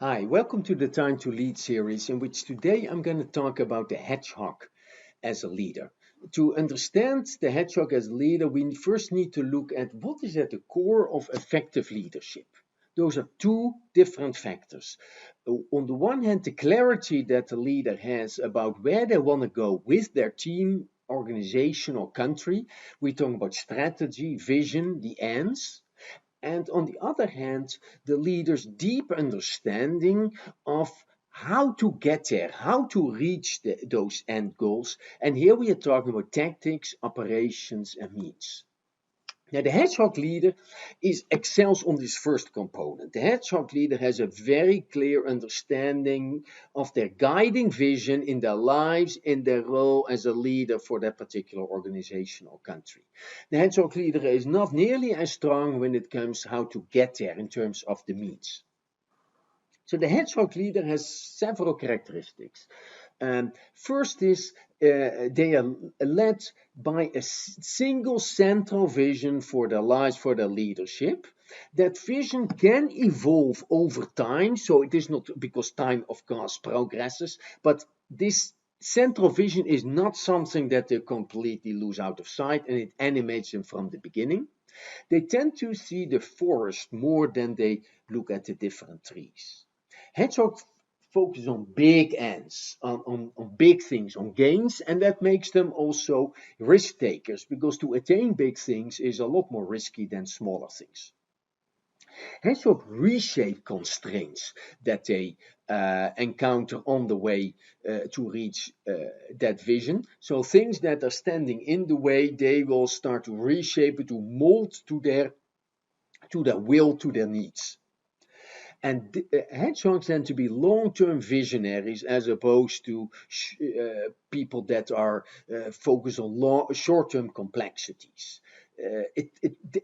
Hi, welcome to the Time to Lead series, in which today I'm going to talk about the hedgehog as a leader. To understand the hedgehog as a leader, we first need to look at what is at the core of effective leadership. Those are two different factors. On the one hand, the clarity that the leader has about where they want to go with their team, organization, or country. We're talking about strategy, vision, the ends. And on the other hand, the leader's deep understanding of how to get there, how to reach those end goals. And here we are talking about tactics, operations, and means. Now, the hedgehog leader excels on this first component. The hedgehog leader has a very clear understanding of their guiding vision in their lives, in their role as a leader for that particular organization or country. The hedgehog leader is not nearly as strong when it comes how to get there in terms of the means. So the hedgehog leader has several characteristics. First is they are led by a single central vision for their lives, for their leadership. That vision can evolve over time, so it is not because time, of course, progresses, but this central vision is not something that they completely lose out of sight, and it animates them from the beginning. They tend to see the forest more than they look at the different trees. Hedgehogs focus on big ends, on big things, on gains, and that makes them also risk takers because to attain big things is a lot more risky than smaller things. Hedgehogs reshape constraints that they encounter on the way to reach that vision. So things that are standing in the way, they will start to reshape it, to mold to their will, to their needs. And hedgehogs tend to be long-term visionaries as opposed to people that are focused on short-term complexities.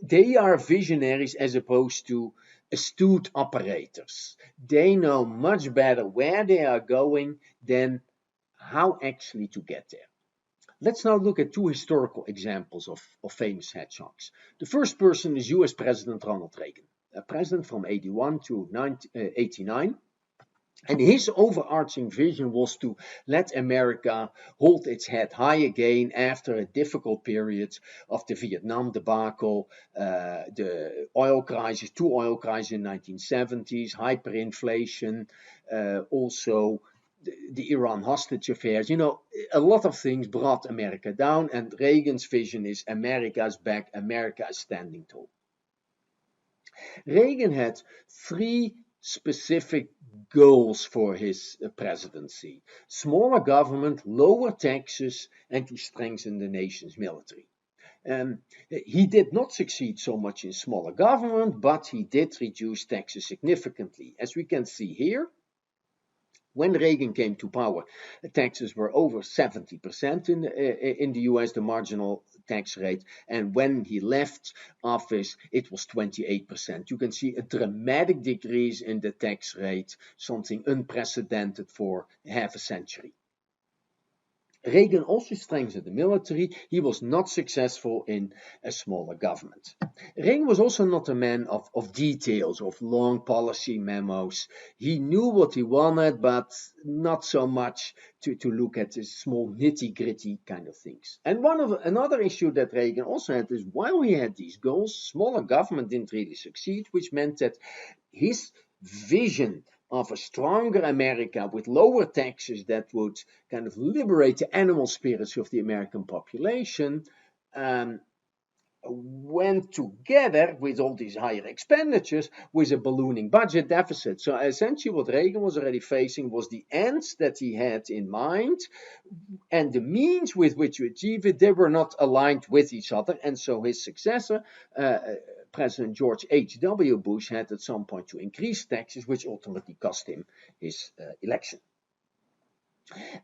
They are visionaries as opposed to astute operators. They know much better where they are going than how actually to get there. Let's now look at two historical examples of famous hedgehogs. The first person is US President Ronald Reagan, a president from 81 to 89. And his overarching vision was to let America hold its head high again after a difficult period of the Vietnam debacle, the oil crisis, two oil crises in the 1970s, hyperinflation, also the Iran hostage affairs. You know, a lot of things brought America down, and Reagan's vision is America's back, America is standing tall. Reagan had three specific goals for his presidency: smaller government, lower taxes, and to strengthen the nation's military. He did not succeed so much in smaller government, but he did reduce taxes significantly. As we can see here, when Reagan came to power, taxes were over 70% in the US, the marginal tax rate. And when he left office, it was 28%. You can see a dramatic decrease in the tax rate, something unprecedented for half a century. Reagan also strengthened the military. He was not successful in a smaller government. Reagan was also not a man of details, of long policy memos. He knew what he wanted, but not so much to look at the small nitty-gritty kind of things. And another issue that Reagan also had is while he had these goals, smaller government didn't really succeed, which meant that his vision of a stronger America with lower taxes that would kind of liberate the animal spirits of the American population went together with all these higher expenditures with a ballooning budget deficit. So essentially what Reagan was already facing was the ends that he had in mind and the means with which to achieve it, they were not aligned with each other. And so his successor, President George H.W. Bush, had at some point to increase taxes, which ultimately cost him his election.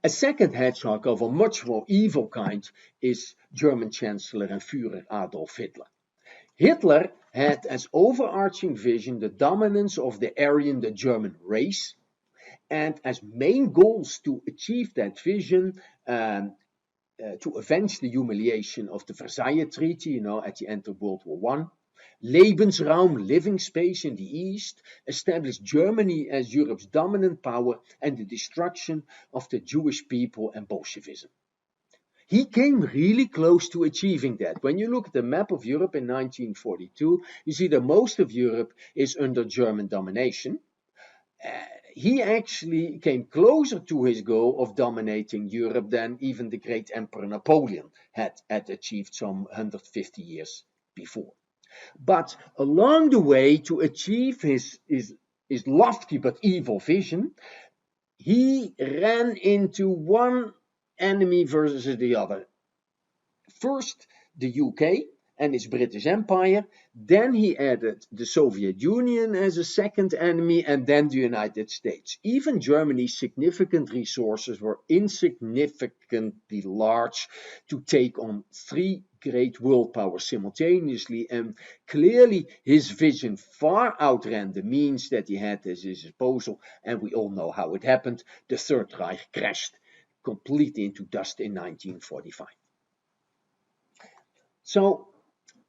A second hedgehog of a much more evil kind is German Chancellor and Führer Adolf Hitler. Hitler had as overarching vision the dominance of the Aryan, the German race, and as main goals to achieve that vision, to avenge the humiliation of the Versailles Treaty, at the end of World War I, Lebensraum, living space in the East, established Germany as Europe's dominant power, and the destruction of the Jewish people and Bolshevism. He came really close to achieving that. When you look at the map of Europe in 1942, you see that most of Europe is under German domination. He actually came closer to his goal of dominating Europe than even the great Emperor Napoleon had achieved some 150 years before. But along the way, to achieve his lofty but evil vision, he ran into one enemy versus the other. First, the UK and its British Empire, then he added the Soviet Union as a second enemy, and then the United States. Even Germany's significant resources were insignificantly large to take on three great world powers simultaneously, and clearly his vision far outran the means that he had at his disposal, and we all know how it happened. The Third Reich crashed completely into dust in 1945. So,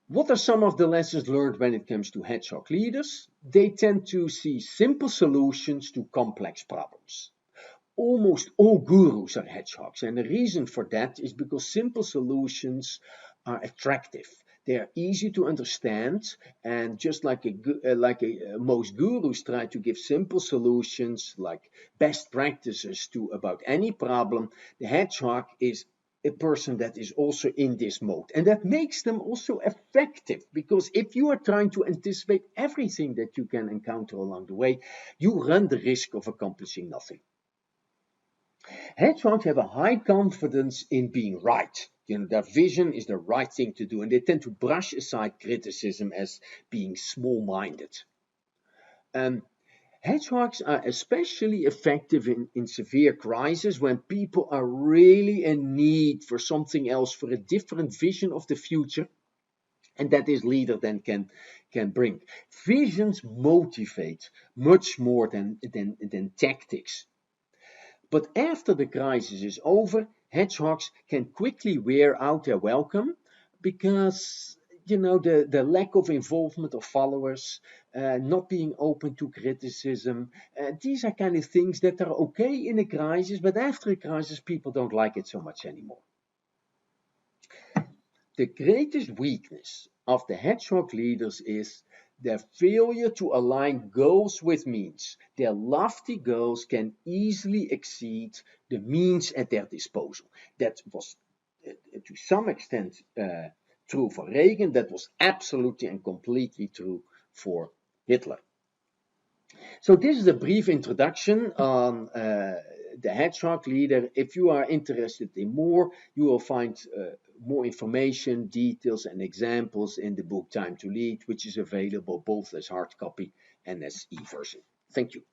what are some of the lessons learned when it comes to hedgehog leaders? They tend to see simple solutions to complex problems. Almost all gurus are hedgehogs, and the reason for that is because simple solutions are attractive. They are easy to understand, and just like most gurus try to give simple solutions like best practices to about any problem, the hedgehog is a person that is also in this mode, and that makes them also effective, because if you are trying to anticipate everything that you can encounter along the way, you run the risk of accomplishing nothing. Hedgehogs have a high confidence in being right. Their vision is the right thing to do, and they tend to brush aside criticism as being small-minded. Hedgehogs are especially effective in severe crises, when people are really in need for something else, for a different vision of the future, and that this leader then can bring. Visions motivate much more than tactics. But after the crisis is over, hedgehogs can quickly wear out their welcome, because the lack of involvement of followers, not being open to criticism, these are kind of things that are okay in a crisis, but after a crisis people don't like it so much anymore. The greatest weakness of the hedgehog leaders is their failure to align goals with means. Their lofty goals can easily exceed the means at their disposal. That was to some extent true for Reagan. That was absolutely and completely true for Hitler. So this is a brief introduction on the hedgehog leader. If you are interested in more, you will find more information, details, and examples in the book Time to Lead, which is available both as hard copy and as e-version. Thank you.